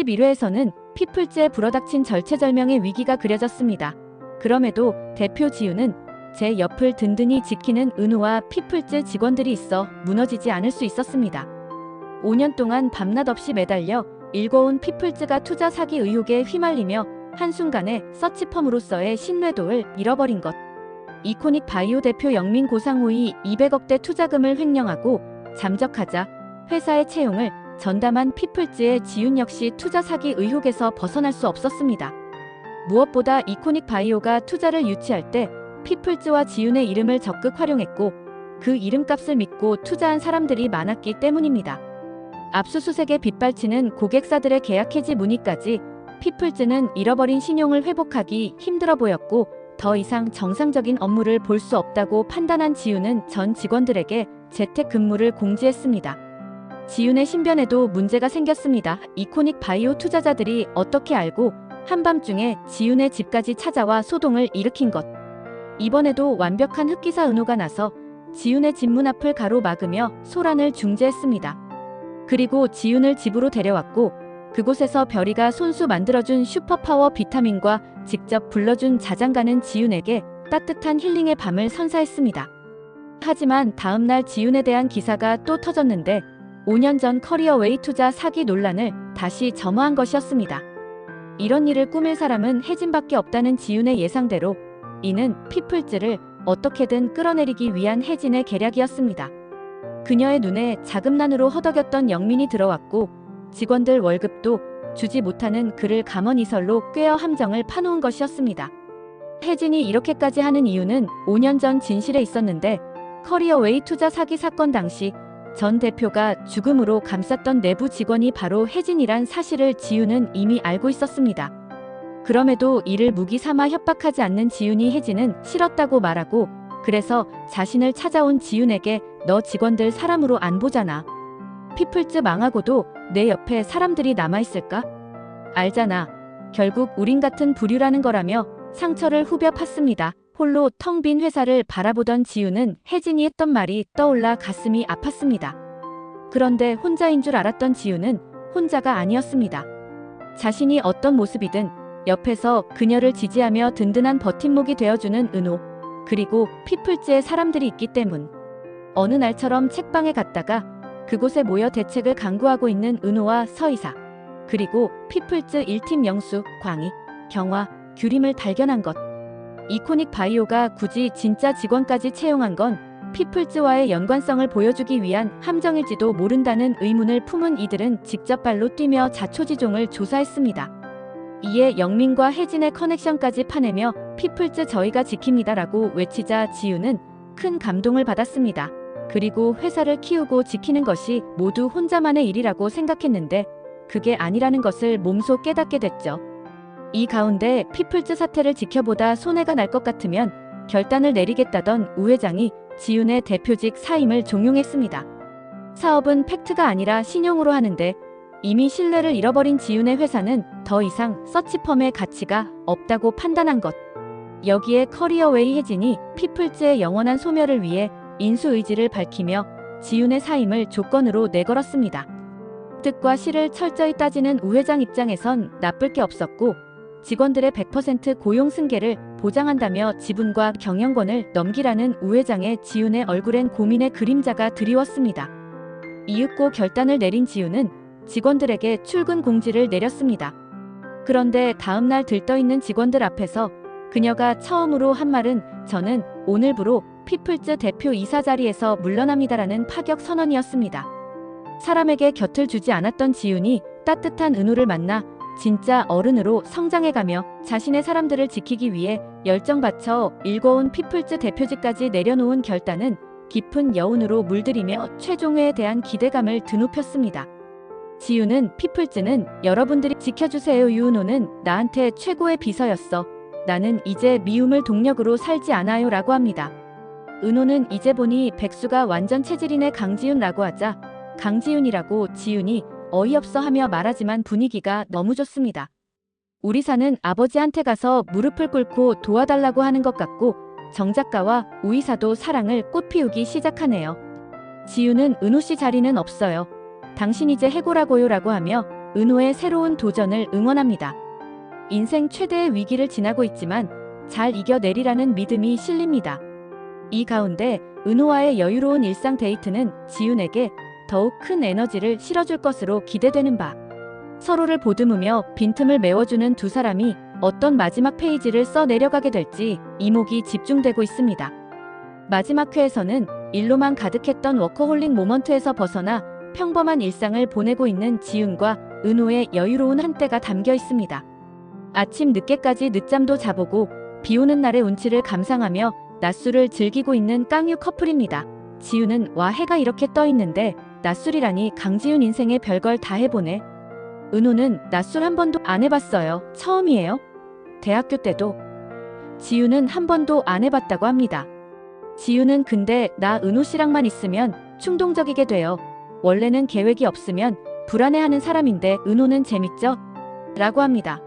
11회에서는 피플즈에 불어닥친 절체절명의 위기가 그려졌습니다. 그럼에도 대표 지우는 제 옆을 든든히 지키는 은우와 피플즈 직원들이 있어 무너지지 않을 수 있었습니다. 5년 동안 밤낮 없이 매달려 일궈온 피플즈가 투자 사기 의혹에 휘말리며 한순간에 서치펌으로서의 신뢰도를 잃어버린 것. 이코닉 바이오 대표 영민 고상호의 200억대 투자금을 횡령하고 잠적하자 회사의 채용을 전담한 피플즈의 지윤 역시 투자 사기 의혹에서 벗어날 수 없었습니다. 무엇보다 이코닉 바이오가 투자를 유치할 때 피플즈와 지윤의 이름을 적극 활용했고 그 이름값을 믿고 투자한 사람들이 많았기 때문입니다. 압수수색에 빗발치는 고객사들의 계약 해지 문의까지 피플즈는 잃어버린 신용을 회복하기 힘들어 보였고 더 이상 정상적인 업무를 볼 수 없다고 판단한 지윤은 전 직원들에게 재택근무를 공지했습니다. 지윤의 신변에도 문제가 생겼습니다. 이코닉 바이오 투자자들이 어떻게 알고 한밤중에 지윤의 집까지 찾아와 소동을 일으킨 것. 이번에도 완벽한 흑기사 은호가 나서 지윤의 집 문 앞을 가로막으며 소란을 중재했습니다. 그리고 지윤을 집으로 데려왔고 그곳에서 별이가 손수 만들어준 슈퍼파워 비타민과 직접 불러준 자장가는 지윤에게 따뜻한 힐링의 밤을 선사했습니다. 하지만 다음날 지윤에 대한 기사가 또 터졌는데 5년 전 커리어웨이 투자 사기 논란을 다시 점화한 것이었습니다. 이런 일을 꾸밀 사람은 혜진밖에 없다는 지윤의 예상대로 이는 피플즈를 어떻게든 끌어내리기 위한 혜진의 계략이었습니다. 그녀의 눈에 자금난으로 허덕였던 영민이 들어왔고 직원들 월급도 주지 못하는 그를 감언이설로 꿰어 함정을 파놓은 것이었습니다. 혜진이 이렇게까지 하는 이유는 5년 전 진실에 있었는데 커리어웨이 투자 사기 사건 당시 전 대표가 죽음으로 감쌌던 내부 직원이 바로 혜진이란 사실을 지윤은 이미 알고 있었습니다. 그럼에도 이를 무기 삼아 협박하지 않는 지윤이 혜진은 싫었다고 말하고 그래서 자신을 찾아온 지윤에게 너 직원들 사람으로 안 보잖아. 피플즈 망하고도 내 옆에 사람들이 남아있을까? 알잖아. 결국 우린 같은 부류라는 거라며 상처를 후벼 팠습니다. 홀로 텅 빈 회사를 바라보던 지윤은 혜진이 했던 말이 떠올라 가슴이 아팠습니다. 그런데 혼자인 줄 알았던 지윤은 혼자가 아니었습니다. 자신이 어떤 모습이든 옆에서 그녀를 지지하며 든든한 버팀목이 되어주는 은호, 그리고 피플즈의 사람들이 있기 때문. 어느 날처럼 책방에 갔다가 그곳에 모여 대책을 강구하고 있는 은호와 서이사, 그리고 피플즈 1팀 영수, 광희, 경화, 규림을 발견한 것. 이코닉 바이오가 굳이 진짜 직원까지 채용한 건 피플즈와의 연관성을 보여주기 위한 함정일지도 모른다는 의문을 품은 이들은 직접 발로 뛰며 자초지종을 조사했습니다. 이에 영민과 혜진의 커넥션까지 파내며 피플즈 저희가 지킵니다라고 외치자 지윤은 큰 감동을 받았습니다. 그리고 회사를 키우고 지키는 것이 모두 혼자만의 일이라고 생각했는데 그게 아니라는 것을 몸소 깨닫게 됐죠. 이 가운데 피플즈 사태를 지켜보다 손해가 날 것 같으면 결단을 내리겠다던 우 회장이 지윤의 대표직 사임을 종용했습니다. 사업은 팩트가 아니라 신용으로 하는데 이미 신뢰를 잃어버린 지윤의 회사는 더 이상 서치펌의 가치가 없다고 판단한 것. 여기에 커리어웨이 혜진이 피플즈의 영원한 소멸을 위해 인수 의지를 밝히며 지윤의 사임을 조건으로 내걸었습니다. 뜻과 실을 철저히 따지는 우 회장 입장에선 나쁠 게 없었고 직원들의 100% 고용 승계를 보장한다며 지분과 경영권을 넘기라는 우 회장의 지윤의 얼굴엔 고민의 그림자가 드리웠습니다. 이윽고 결단을 내린 지윤은 직원들에게 출근 공지를 내렸습니다. 그런데 다음날 들떠있는 직원들 앞에서 그녀가 처음으로 한 말은 저는 오늘부로 피플즈 대표 이사 자리에서 물러납니다라는 파격 선언이었습니다. 사람에게 곁을 주지 않았던 지윤이 따뜻한 은우를 만나 진짜 어른으로 성장해가며 자신의 사람들을 지키기 위해 열정 바쳐 일궈온 피플즈 대표직까지 내려놓은 결단은 깊은 여운으로 물들이며 최종회에 대한 기대감을 드높였습니다. 지윤은 피플즈는 여러분들이 지켜주세요. 유은호는 나한테 최고의 비서였어. 나는 이제 미움을 동력으로 살지 않아요 라고 합니다. 은호는 이제 보니 백수가 완전 체질이네 강지윤라고 하자 강지윤이라고 지윤이 어이없어 하며 말하지만 분위기가 너무 좋습니다. 우리 사는 아버지한테 가서 무릎을 꿇고 도와달라고 하는 것 같고 정 작가와 우 이사도 사랑을 꽃피우기 시작하네요. 지윤은 은호씨 자리는 없어요. 당신 이제 해고라고요 라고 하며 은호의 새로운 도전을 응원합니다. 인생 최대의 위기를 지나고 있지만 잘 이겨내리라는 믿음이 실립니다. 이 가운데 은호와의 여유로운 일상 데이트는 지윤에게 더욱 큰 에너지를 실어줄 것으로 기대되는 바. 서로를 보듬으며 빈틈을 메워주는 두 사람이 어떤 마지막 페이지를 써 내려가게 될지 이목이 집중되고 있습니다. 마지막 회에서는 일로만 가득했던 워커홀릭 모먼트에서 벗어나 평범한 일상을 보내고 있는 지윤과 은호의 여유로운 한때가 담겨 있습니다. 아침 늦게까지 늦잠도 자보고 비 오는 날의 운치를 감상하며 낮술을 즐기고 있는 깡유 커플입니다. 지윤은 와 해가 이렇게 떠 있는데 낮술이라니 강지윤 인생에 별걸 다 해보네. 은호는 낮술 한 번도 안 해봤어요. 처음이에요. 대학교 때도. 지윤은 한 번도 안 해봤다고 합니다. 지윤은 근데 나 은호 씨랑만 있으면 충동적이게 돼요. 원래는 계획이 없으면 불안해하는 사람인데 은호는 재밌죠? 라고 합니다.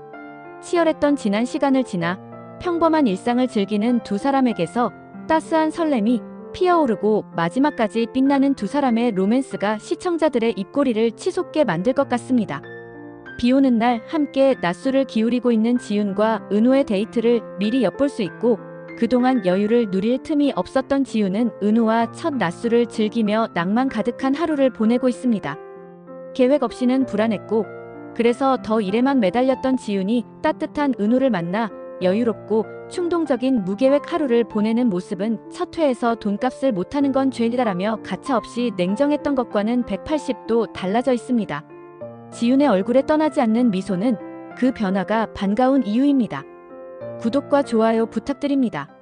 치열했던 지난 시간을 지나 평범한 일상을 즐기는 두 사람에게서 따스한 설렘이 피어오르고 마지막까지 빛나는 두 사람의 로맨스가 시청자들의 입꼬리를 치솟게 만들 것 같습니다. 비 오는 날 함께 낮술을 기울이고 있는 지윤과 은호의 데이트를 미리 엿볼 수 있고 그동안 여유를 누릴 틈이 없었던 지윤은 은호와 첫 낮술을 즐기며 낭만 가득한 하루를 보내고 있습니다. 계획 없이는 불안했고 그래서 더 일에만 매달렸던 지윤이 따뜻한 은호를 만나 여유롭고 충동적인 무계획 하루를 보내는 모습은 첫 회에서 돈값을 못하는 건 죄다라며 가차없이 냉정했던 것과는 180도 달라져 있습니다. 지윤의 얼굴에 떠나지 않는 미소는 그 변화가 반가운 이유입니다. 구독과 좋아요 부탁드립니다.